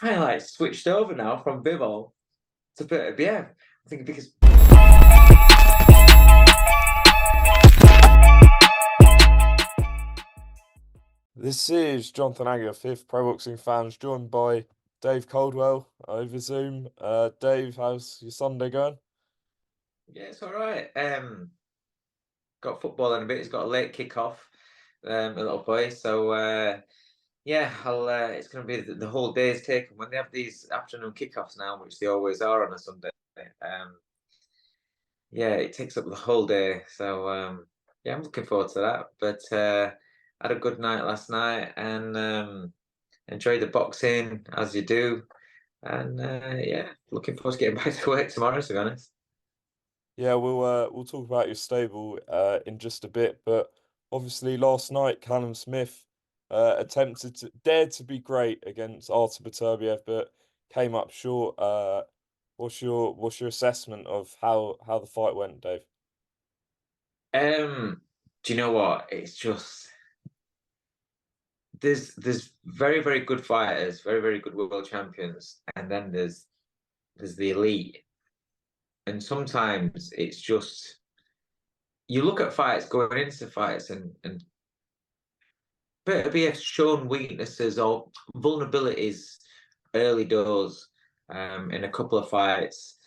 kind of like switched over now from Bivol to Beterbiev. I think because This is Jonathan Agger, fifth pro boxing fans, joined by Dave Coldwell over Zoom. Dave, how's your Sunday going? yeah, it's all right. Got football in a bit. It's got a late kickoff, a little boy. So yeah, I'll. It's going to be the whole day's taken when they have these afternoon kickoffs now, which they always are on a Sunday. Um, yeah, it takes up the whole day. So yeah, I'm looking forward to that. But had a good night last night and enjoyed the boxing as you do. And yeah, looking forward to getting back to work tomorrow, to be honest. Yeah, we'll talk about your stable in just a bit, but obviously last night Callum Smith dared to be great against Artur Beterbiev, but came up short. What's your assessment of how the fight went, Dave? Do you know what? It's just there's very, very good fighters, very, very good world champions, and then there's the elite. And sometimes it's just you look at fights going into fights and Beterbiev shown weaknesses or vulnerabilities early doors in a couple of fights.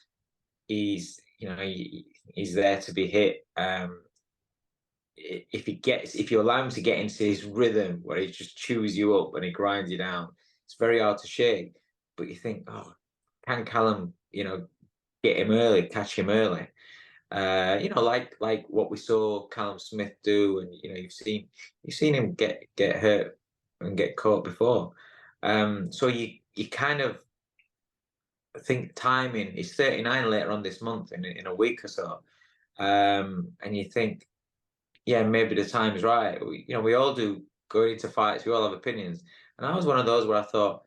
He's there to be hit. If you allow him to get into his rhythm where he just chews you up and he grinds you down, it's very hard to shake. But you think, oh, can Callum, get him early, catch him early? Like what we saw Callum Smith do, and you've seen him get hurt and get caught before. So you kind of think timing. He's 39 later on this month in a week or so, and you think, yeah, maybe the time's right. We all do going into fights. We all have opinions, and I was one of those where I thought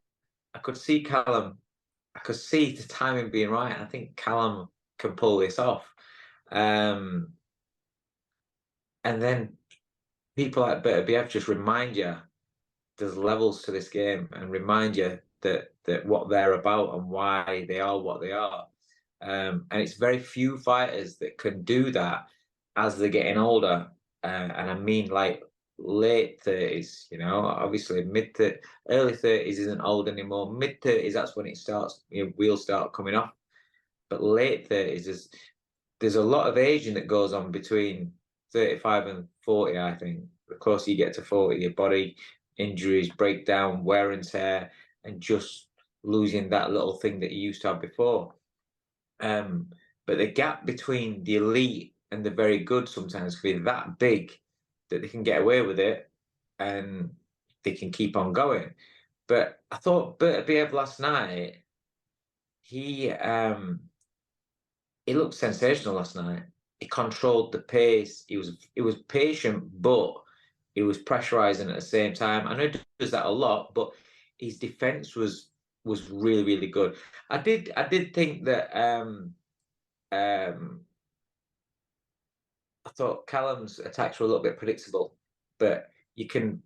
I could see Callum. I could see the timing being right. I think Callum can pull this off. Um, and then people like Beterbiev just remind you there's levels to this game and remind you that what they're about and why they are what they are. And it's very few fighters that can do that as they're getting older. And I mean like late 30s, obviously early 30s isn't old anymore. Mid 30s, that's when it starts, wheels start coming off. But late 30s is there's a lot of aging that goes on between 35 and 40, I think. The closer you get to 40, your body injuries, breakdown, wear and tear, and just losing that little thing that you used to have before. Um, but the gap between the elite and the very good sometimes can be that big that they can get away with it and they can keep on going. But I thought Beterbiev last night, he he looked sensational last night. He controlled the pace. He was patient, but he was pressurizing at the same time. I know he does that a lot, but his defense was really, really good. I did think that um I thought Callum's attacks were a little bit predictable, but you can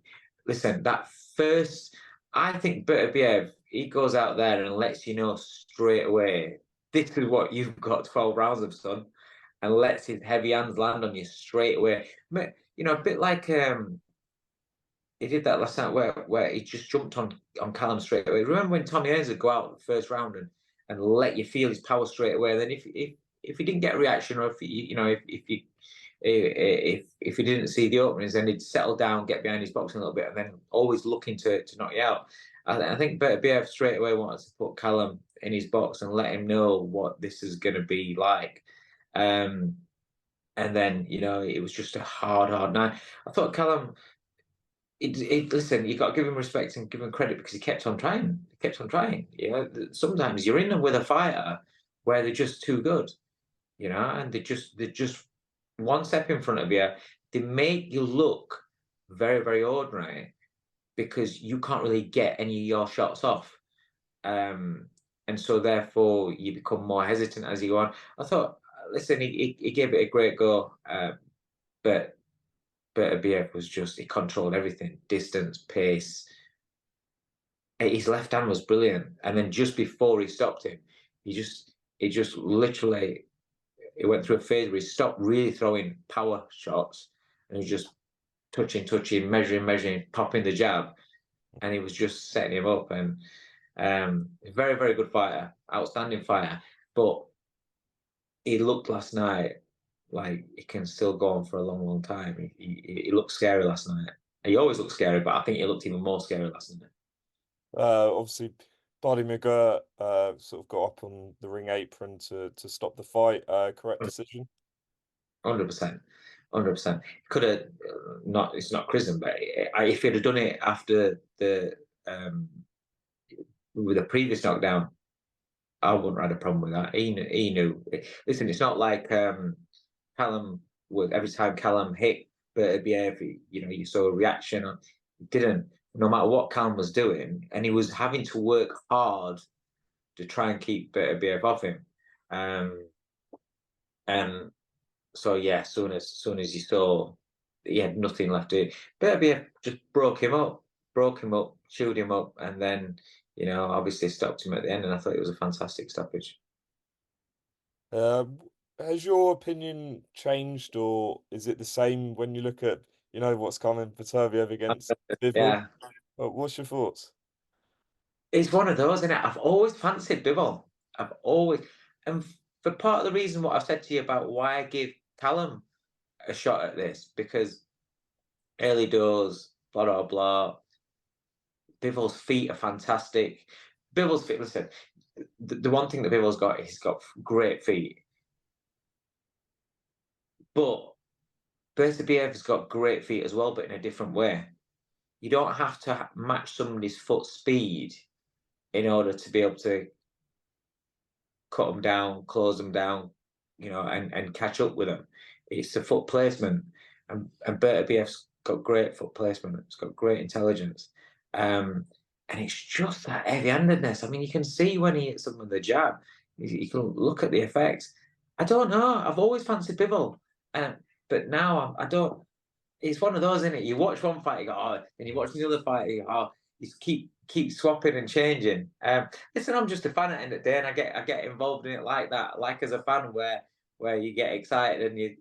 listen. That first, I think Beterbiev, he goes out there and lets you know straight away. This is what you've got 12 rounds of, son, and lets his heavy hands land on you straight away. A bit like he did that last night where he just jumped on Callum straight away. Remember when Tommy Hearns would go out the first round and let you feel his power straight away? Then if he didn't get a reaction, or if he didn't see the openings, then he'd settle down, get behind his box a little bit, and then always looking to knock you out. I think Beterbiev straight away wanted to put Callum in his box and let him know what this is going to be like. Um, and then it was just a hard night. I thought Callum. Listen, you got to give him respect and give him credit because he kept on trying. He kept on trying. Sometimes you're in with a fighter where they're just too good, and they're just one step in front of you. They make you look very, very ordinary because you can't really get any of your shots off. And so therefore you become more hesitant as you go on. I thought, listen, he gave it a great go, but Beterbiev was just he controlled everything, distance, pace, his left hand was brilliant, and then just before he stopped him, he just literally he went through a phase where he stopped really throwing power shots, and he was just touching, measuring, popping the jab, and he was just setting him up. And very, very good fighter, outstanding fighter. But he looked last night like he can still go on for a long, long time. He looked scary last night. He always looked scary, but I think he looked even more scary last night. Obviously, Buddy McGirt sort of got up on the ring apron to stop the fight. Correct decision. 100%, 100%. Could have not. It's not prison, but if he'd have done it after the with the previous knockdown, I wouldn't have had a problem with that. He knew. Listen, it's not like Callum would every time Callum hit Beterbiev, you saw a reaction. He didn't. No matter what Callum was doing, and he was having to work hard to try and keep Beterbiev off him. And so yeah, soon as he saw he had nothing left to do, Beterbiev just broke him up, chewed him up, and then obviously stopped him at the end. And I thought it was a fantastic stoppage. Uh, has your opinion changed, or is it the same when you look at what's coming Beterbiev against Bivol? Yeah, What's your thoughts? it's one of those, isn't it? I've always fancied Bivol. I've always, and for part of the reason what I've said to you about why I give Callum a shot at this, because early doors, blah blah blah. Bivol's feet are fantastic. Bivol's feet. Listen, the one thing that Bivol's got, he's got great feet, but Bertabiev's got great feet as well, but in a different way. You don't have to match somebody's foot speed in order to be able to cut them down, close them down, and catch up with them. It's the foot placement, and Bertabiev's got great foot placement. It's got great intelligence, and it's just that heavy-handedness. I mean, you can see when he hits them with the jab. You can look at the effects. I don't know. I've always fancied Bivol, but now I don't. It's one of those, isn't it? You watch one fight, you go, oh, and you watch the other fight, you go, oh, you keep swapping and changing. Listen, I'm just a fan at the end of the day, and I get involved in it like that, like as a fan, where you get excited and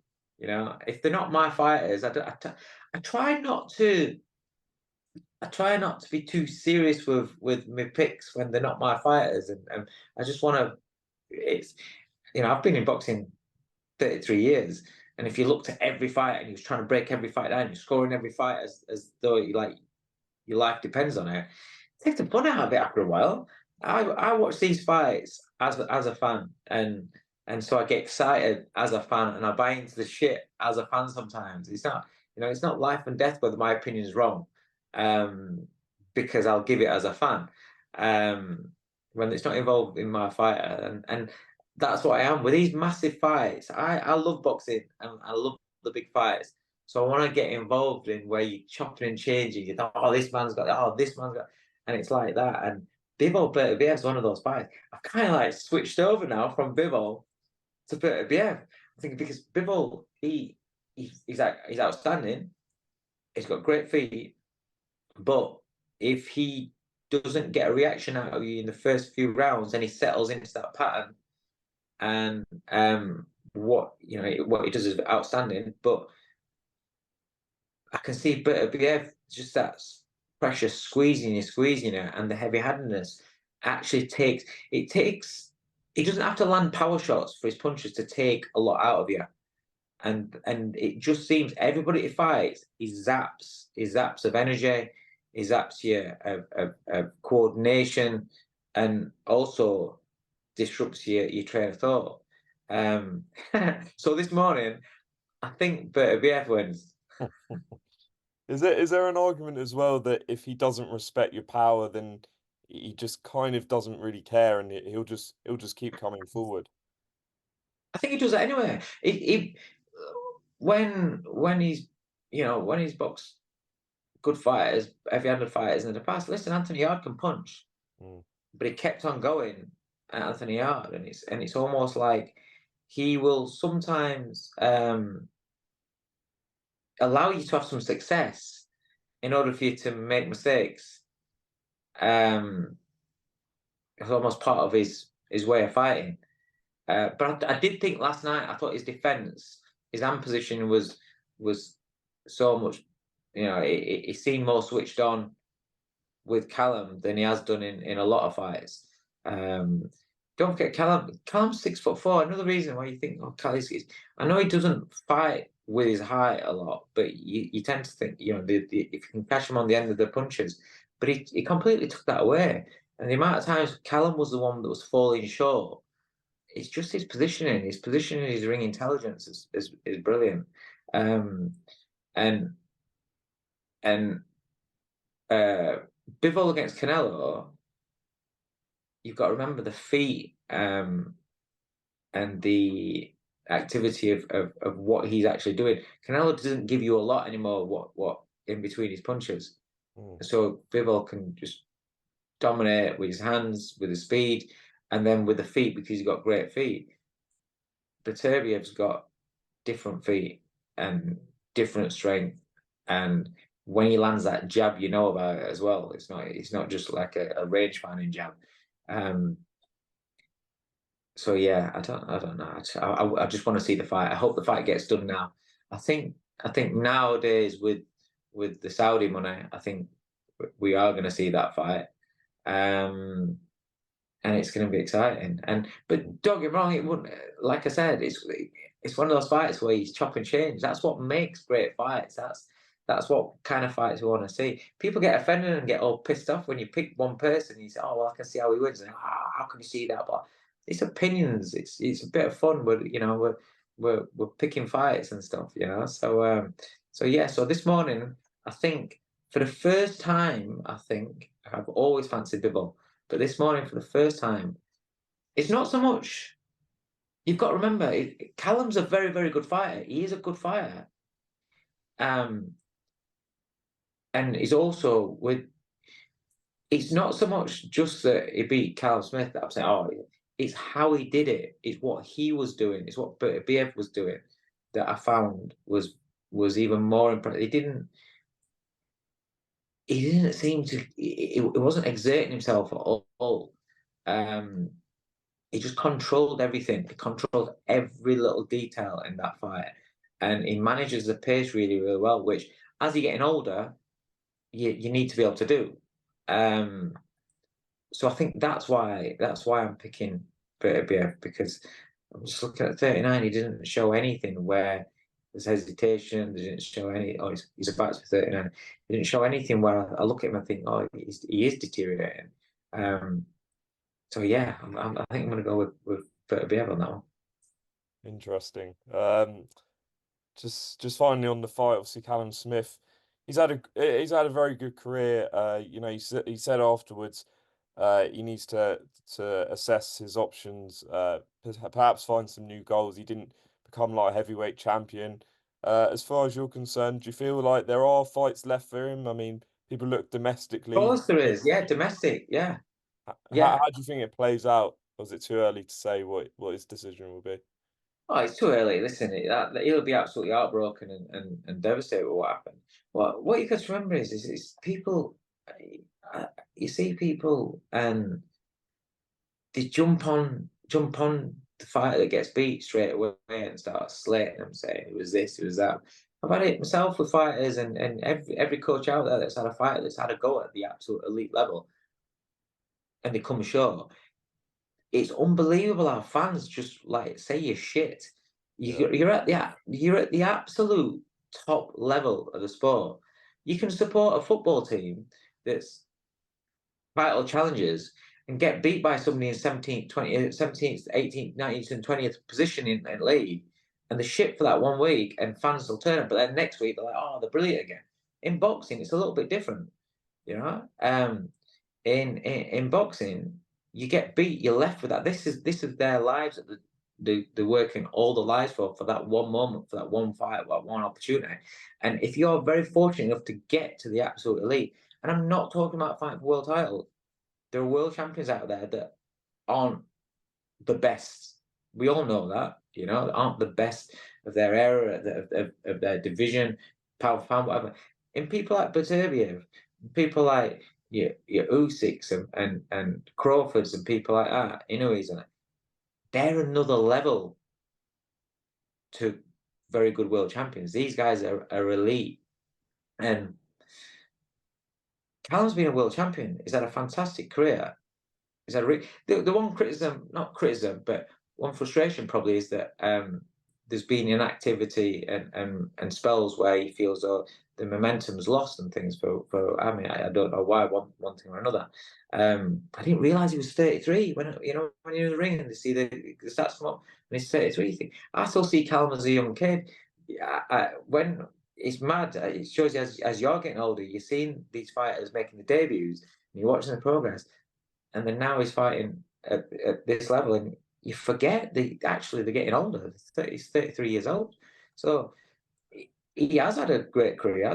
if they're not my fighters, I try not to. I try not to be too serious with my picks when they're not my fighters, and I just want to. It's I've been in boxing 33 years. And if you looked at every fight and he was trying to break every fight down, you're scoring every fight as though your life depends on it. It takes the fun out of it after a while. I watch these fights as a fan, and so I get excited as a fan, and I buy into the shit as a fan. Sometimes it's not life and death whether my opinion is wrong, because I'll give it as a fan. When it's not involved in my fighter, and that's what I am with these massive fights. I love boxing and I love the big fights. So I want to get involved in where you're chopping and changing. You thought, oh, this man's got that, oh, this man's got, and it's like that. And Bivol Beterbiev's one of those fights. I've kind of like switched over now from Bivol to Beterbiev. I think because Bivol, he's outstanding. He's got great feet, but if he doesn't get a reaction out of you in the first few rounds, and he settles into that pattern, and what he does is outstanding. But I can see Beterbiev, just that pressure squeezing you, and the heavy-handedness actually takes. He doesn't have to land power shots for his punches to take a lot out of you, and it just seems everybody he fights, he zaps of energy, he zaps you of coordination, and also disrupts your train of thought. So this morning, I think Beterbiev wins. Is there an argument as well that if he doesn't respect your power, then he just kind of doesn't really care, and he'll just keep coming forward? I think he does that anyway. When he's boxed good fighters, heavy-handed fighters in the past. Listen, Anthony Yard can punch, but he kept on going at Anthony Yard, and it's almost like he will sometimes allow you to have some success in order for you to make mistakes. It's almost part of his way of fighting. But I did think last night, I thought his defense, his hand position was so much, he seemed more switched on with Callum than he has done in a lot of fights. Um, don't forget Callum's 6'4". Another reason why you think, oh, I know he doesn't fight with his height a lot, but you tend to think, if you can catch him on the end of the punches, but he completely took that away. And the amount of times Callum was the one that was falling short, it's just his positioning. His positioning, his ring intelligence is brilliant. Um, and and Bivol against Canelo, you've got to remember the feet, and the activity of what he's actually doing. Canelo doesn't give you a lot anymore. What in between his punches, so Bivol can just dominate with his hands, with his speed, and then with the feet because he's got great feet. Beterbiev's got different feet and different strength, and when he lands that jab, you know about it as well. It's not just like a range finding jab. Um, so yeah, I don't know. I just want to see the fight. I hope the fight gets done now. I think nowadays with the Saudi money, I think we are going to see that fight. Um, and it's going to be exciting. But don't get me wrong, it wouldn't. Like I said, it's one of those fights where he's chop and change. That's what makes great fights. That's what kind of fights we want to see. People get offended and get all pissed off when you pick one person. And you say, "Oh well, I can see how he wins." And how can you see that? But it's opinions. It's a bit of fun. We're picking fights and stuff. So yeah. So this morning, I think for the first time, I think I've always fancied Bivol. But this morning, for the first time, it's not so much. You've got to remember, Callum's a very, very good fighter. He is a good fighter, and he's also with. It's not so much just that he beat Callum Smith that I'm saying. Oh, it's how he did it. It's what he was doing. It's what Beterbiev was doing that I found was even more impressive. He didn't seem to. It wasn't exerting himself at all. Um, he just controlled everything. He controlled every little detail in that fight, and he manages the pace really, really well. Which, as you're getting older, you need to be able to do. So I think that's why I'm picking Beterbiev, because I'm just looking at 39. He didn't show anything where there's hesitation. They didn't show any. Oh, he's about to be 39. He didn't show anything where I look at him and think, oh, he is deteriorating. So yeah, I think I'm going to go with Beterbiev on that one. Interesting. Just finally on the fight, obviously Callum Smith, he's had a very good career. He said afterwards, he needs to assess his options, perhaps find some new goals. He didn't become like a heavyweight champion. As far as you're concerned, do you feel like there are fights left for him? I mean, people look Of domestically. course there is. Yeah, domestic. Yeah, How yeah. do you think it plays out? Or is it too early to say what his decision will be? Oh, it's too early. Listen, he'll be absolutely heartbroken and devastated with what happened. What you got to remember is people. You see people and they jump on the fighter that gets beat straight away and start slating them, saying it was this, it was that. I've had it myself with fighters, and every coach out there that's had a fighter that's had a go at the absolute elite level, and they come short. It's unbelievable how fans just like say you're shit. Yeah. You're at the absolute top level of the sport. You can support a football team that's vital challenges and get beat by somebody in 17th, 20th, 17th, 18th, 19th, and 20th position in league, and the shit for that one week, and fans will turn up. But then next week they're like, oh, they're brilliant again. In boxing, it's a little bit different, you know. In boxing, you get beat, you're left with that. This is their lives that they're working all the lives for that one moment, for that one fight, that one opportunity. And if you're very fortunate enough to get to the absolute elite, and I'm not talking about fighting for world titles, there are world champions out there that aren't the best. We all know that, aren't the best of their era, of their division, pound for pound, whatever. And people like Beterbiev, people like your Usyks and Crawfords and people like that, Inouye's and they're another level to very good world champions. These guys are elite. And Callum's been a world champion. He's had a fantastic career. He's had the one criticism, not criticism, but one frustration probably is that there's been inactivity and spells where he feels the momentum's lost and things. I mean, I don't know why one thing or another. I didn't realise he was 33 when you're in the ring and you see the stats come up and he's 33. You think, I still see Callum as a young kid. When it's mad, it shows you as you're getting older, you're seeing these fighters making the debuts and you're watching the progress, and then now he's fighting at this level, and you forget they're getting older. He's 33 years old, so he has had a great career.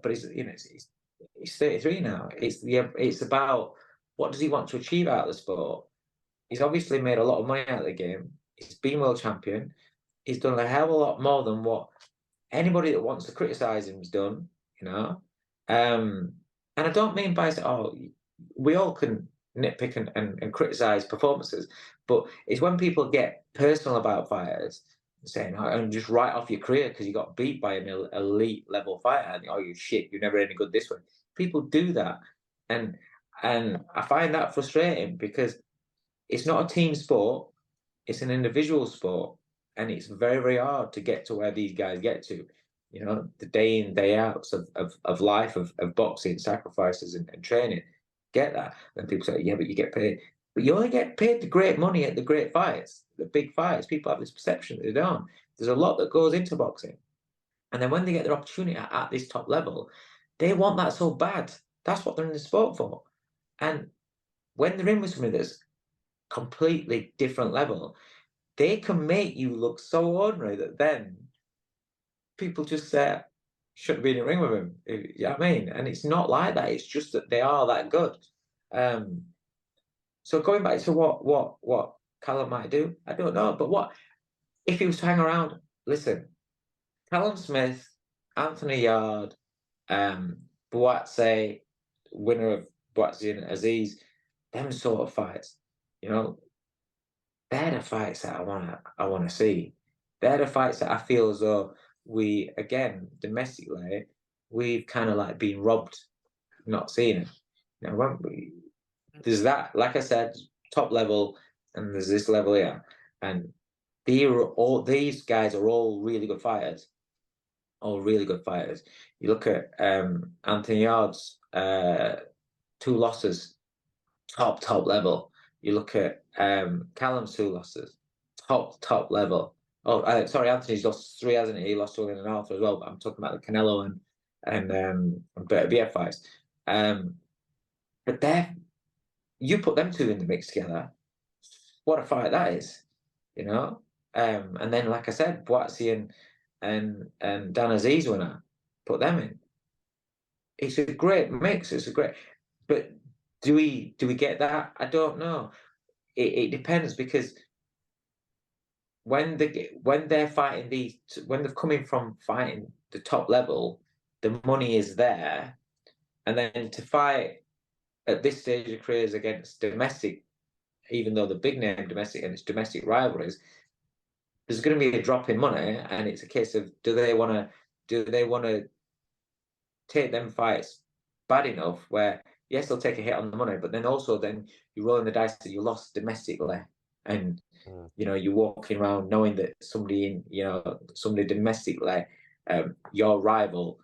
But he's 33 now. It's about what does he want to achieve out of the sport. He's obviously made a lot of money out of the game. He's been world champion. He's done a hell of a lot more than what anybody that wants to criticize him's done. And I don't mean by we all can nitpick and criticize performances, but it's when people get personal about fighters, saying, and just write off your career because you got beat by an elite level fighter, and you shit, you're never any good this way. People do that, and I find that frustrating because it's not a team sport, it's an individual sport, and it's very, very hard to get to where these guys get to. The day in, day outs of life, of boxing, sacrifices and training. Get that. And people say, yeah, but you get paid. But you only get paid the great money at the great fights, the big fights. People have this perception that they don't. There's a lot that goes into boxing. And then when they get their opportunity at this top level, they want that so bad. That's what they're in the sport for. And when they're in with somebody that's completely different level, they can make you look so ordinary that then people just say, shouldn't be in the ring with him. You know what I mean? And it's not like that. It's just that they are that good. So going back to what Callum might do, I don't know. But what if he was to hang around? Listen, Callum Smith, Anthony Yard, Boatse, winner of Boatse and Aziz, them sort of fights, they're the fights that I wanna see. They're the fights that I feel as though we, again, domestically, we've kind of like been robbed, not seeing it. There's that, like I said, top level, and there's this level here, and these guys are all really good fighters, all really good fighters. You look at Anthony Yard's 2 losses, top level. You look at Callum's 2 losses, top level. Oh, sorry, Anthony's lost 3, hasn't he? He lost 1 and Arthur as well. But I'm talking about the Canelo and Beterbiev fights. But you put them 2 in the mix together. What a fight that is, And then, like I said, Boatse and Dan Aziz winner, put them in. It's a great mix. But do we get that? I don't know. It depends, because when they're fighting when they're coming from fighting the top level, the money is there, and then to fight at this stage of careers against domestic, even though the big name domestic and it's domestic rivalries, there's going to be a drop in money, and it's a case of do they want to take them fights bad enough where yes they'll take a hit on the money, but then you're rolling the dice that you lost domestically, and you're walking around knowing that somebody domestically, your rival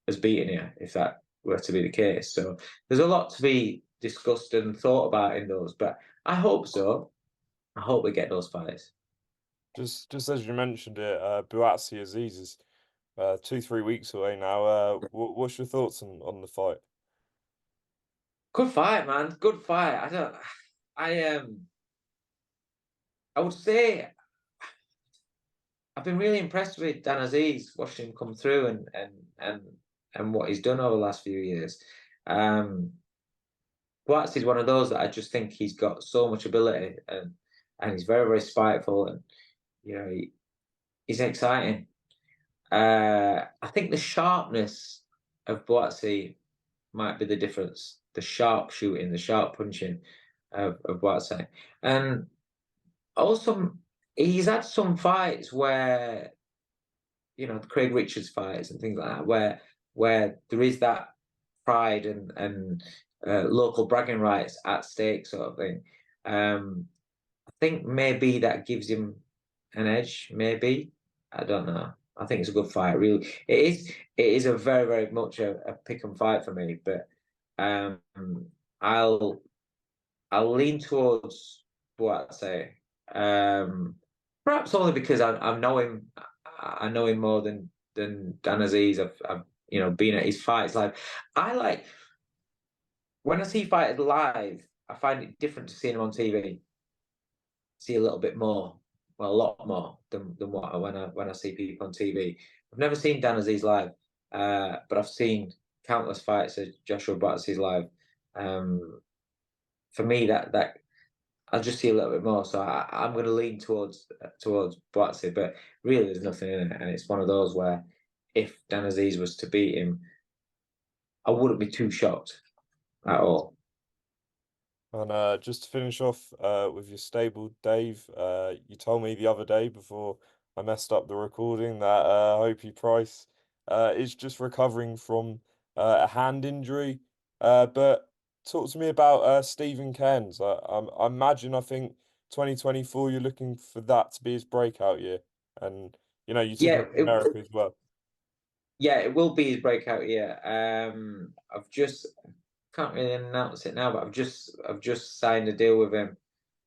has beaten you, if that were to be the case. So there's a lot to be discussed and thought about in those, but I hope so. I hope we get those fights. Just as you mentioned it, Boatse Aziz is 2-3 weeks away now. What's your thoughts on the fight? Good fight, man. Good fight. I would say I've been really impressed with Dan Aziz, watching him come through and what he's done over the last few years. Boatse is one of those that I just think he's got so much ability, and he's very, very spiteful, and he's exciting. I think the sharpness of Boatse might be the difference the sharp shooting, the sharp punching of Boxing. And also, he's had some fights where, the Craig Richards fights and things like that, where there is that pride and local bragging rights at stake, sort of thing. I think maybe that gives him an edge. Maybe, I don't know. I think it's a good fight. Really, it is. It is a very, very much a pick and fight for me. But um, I'll I'll lean towards what I say. Perhaps only because I know him. I know him more than Dan Aziz. I've been at his fights live. I like when I see fighters live. I find it different to seeing them on TV. See a little bit more, well, a lot more than what when I see people on TV. I've never seen Dan Aziz live, but I've seen countless fights of Joshua Buatsi live. For me, that I'll just see a little bit more. So I'm going to lean towards Buatsi, but really, there's nothing in it, and it's one of those where if Dan Aziz was to beat him, I wouldn't be too shocked at all. And just to finish off with your stable, Dave, you told me the other day before I messed up the recording that Hopey Price is just recovering from a hand injury. But talk to me about Stephen Cairns. I imagine, I think 2024, you're looking for that to be his breakout year. And, you took him Yeah, to America as well. yeah, it will be his breakout year. I've just can't really announce it now, but I've just signed a deal with him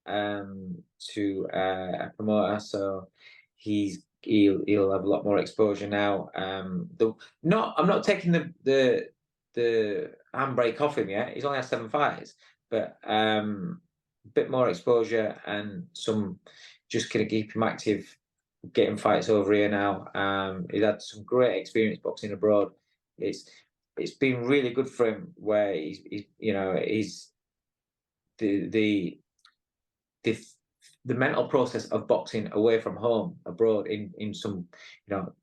to a promoter, so he'll have a lot more exposure now. I'm not taking the handbrake off him yet. He's only had 7 fights, but a bit more exposure and some just gonna keep him active, getting fights over here now. He's had some great experience boxing abroad. It's been really good for him where he's the the the mental process of boxing away from home abroad in some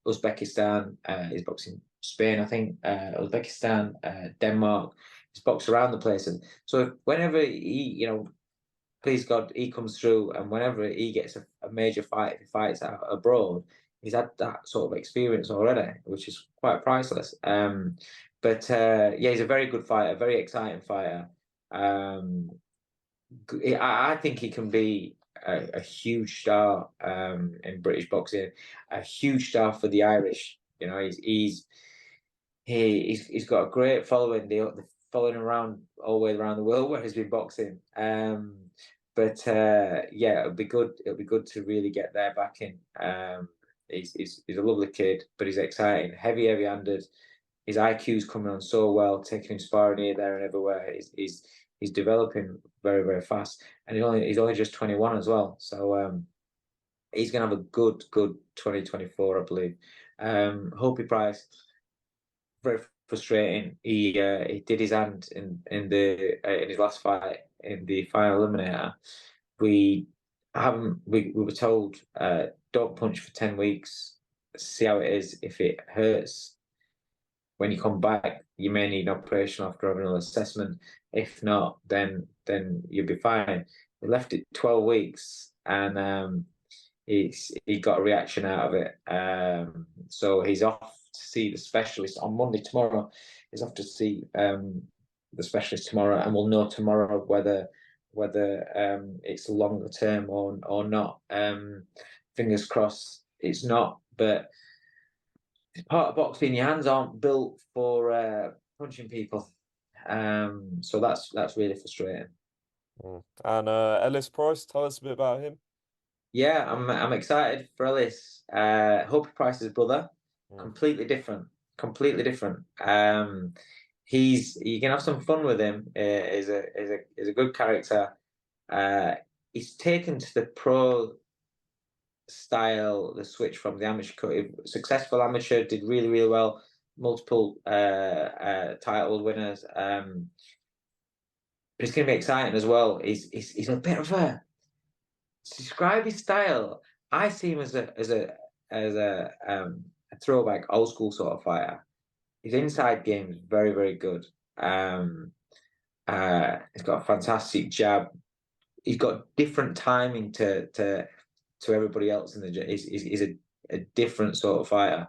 Uzbekistan, he's boxing Spain, I think, Uzbekistan, Denmark. He's boxed around the place, and so whenever he please God he comes through, and whenever he gets a major fight, if he fights out abroad, he's had that sort of experience already, which is quite priceless. But yeah, he's a very good fighter, very exciting fighter. I think he can be a huge star in British boxing, a huge star for the Irish. He's got a great following. They're following around all the way around the world where he's been boxing. But yeah, it'll be good. It'll be good to really get their backing. He's a lovely kid, but he's exciting, heavy handed. His IQ's coming on so well, taking him sparring here, there, and everywhere. He's developing very, very fast, and he's only just 21 as well. So he's going to have a good 2024, I believe. Hopey Price, very frustrating. He did his hand in his last fight in the final eliminator. We were told don't punch for 10 weeks. See how it is. If it hurts when you come back, you may need an operation after having an assessment. If not, then you'll be fine. We left it 12 weeks, and he got a reaction out of it. So he's off to see the specialist on Monday tomorrow. He's off to see the specialist tomorrow, and we'll know tomorrow whether it's longer term or not. Fingers crossed, it's not, but it's part of boxing. Your hands aren't built for punching people, so that's really frustrating. And Ellis Price, tell us a bit about him. Yeah, I'm excited for Ellis. Hope Price's brother, Mm. completely different, completely different. You can have some fun with him. Is a good character. He's taken to the pro style, the switch from the amateur. Successful amateur, did really well. Multiple title winners. But it's going to be exciting as well. He's a bit of a to describe his style. I see him as a throwback, old school sort of fighter. His inside game is very good. He's got a fantastic jab. He's got different timing to everybody else in the gym. He's a different sort of fighter,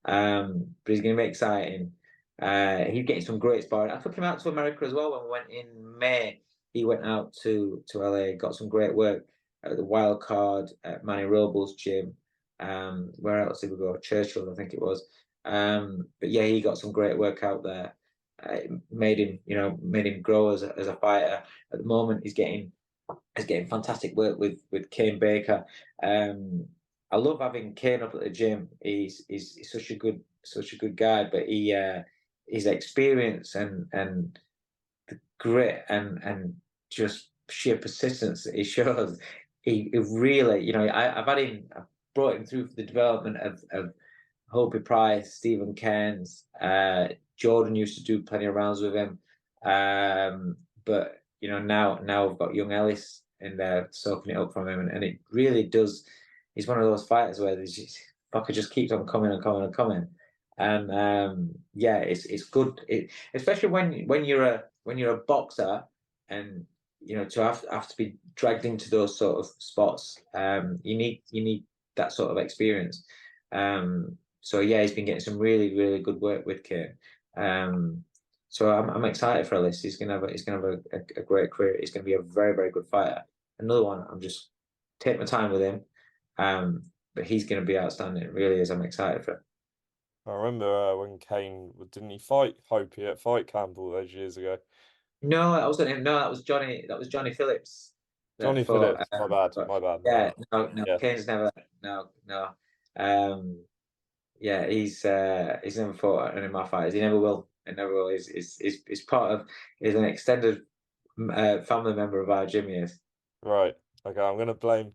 but he's going to be exciting. He's getting some great sparring. I took him out to America as well when we went in May. He went out to LA, got some great work at the Wild Card at Manny Robles gym. Where else did we go? Churchill, I think it was. But yeah, he got some great work out there. It made him grow as a fighter. At the moment, he's getting fantastic work with Kane Baker. I love having Kane up at the gym. He's such a good guy, but his experience and the grit and just sheer persistence that he shows. He really, I've brought him through for the development of Hobie Price, Stephen Cairns. Jordan used to do plenty of rounds with him. But now we've got young Ellis in there soaking it up from him, and it really does. He's one of those fighters where fucker just keeps on coming and coming and coming, and yeah, it's good. Especially when you're a boxer, and to have to be dragged into those sort of spots. You need that sort of experience. So yeah, he's been getting some really, really good work with Kane. So I'm excited for Ellis. He's gonna have a great career. He's gonna be a very, very good fighter. Another one. I'm just take my time with him. But he's gonna be outstanding. It really is. I'm excited for him. I remember when Kane didn't he fight Hopey at Fight Camp all those years ago? No, that wasn't him. No, that was Johnny. That was Johnny Phillips. That Johnny fought. Phillips, my bad, But my bad, my yeah, bad. no, Yes, Kane's never. No, no. Yeah, he's never fought any of my fighters. He never will. He never will. He's part of. He's an extended family member of our gym. Yes. right. Okay, I'm gonna blame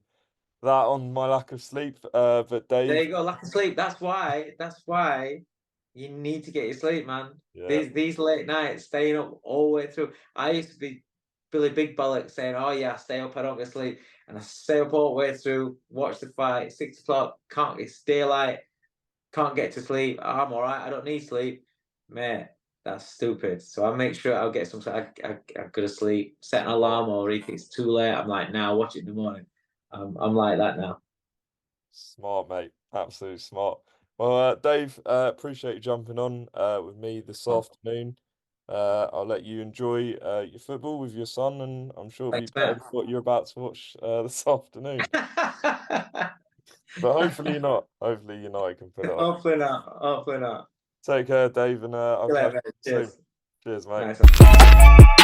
that on my lack of sleep. But There Dave, you go. Lack of sleep. That's why. That's why you need to get your sleep, man. yeah, These late nights, staying up all the way through. I used to be Billy Big Bollock saying, "Oh yeah, stay up. I don't get sleep," and I stay up all the way through. Watch the fight. 6 o'clock. Can't. It's daylight. Can't get to sleep. I'm all right. I don't need sleep, mate. That's stupid. So I make sure I'll get some. I go to sleep. Set an smart, alarm, or if it's too late, I'm like, now watch it in the morning. I'm like that now. smart, mate. Absolutely smart. Well, Dave, appreciate you jumping on with me this afternoon. I'll let you enjoy your football with your son, and I'm sure it'll be Thanks, better man. than what you're about to watch this afternoon. But hopefully not. Hopefully United can pull it off. Hopefully not. Hopefully not. Take care, Dave, and See I'll you later, catch mate. you soon. Cheers. Cheers, mate. Nice.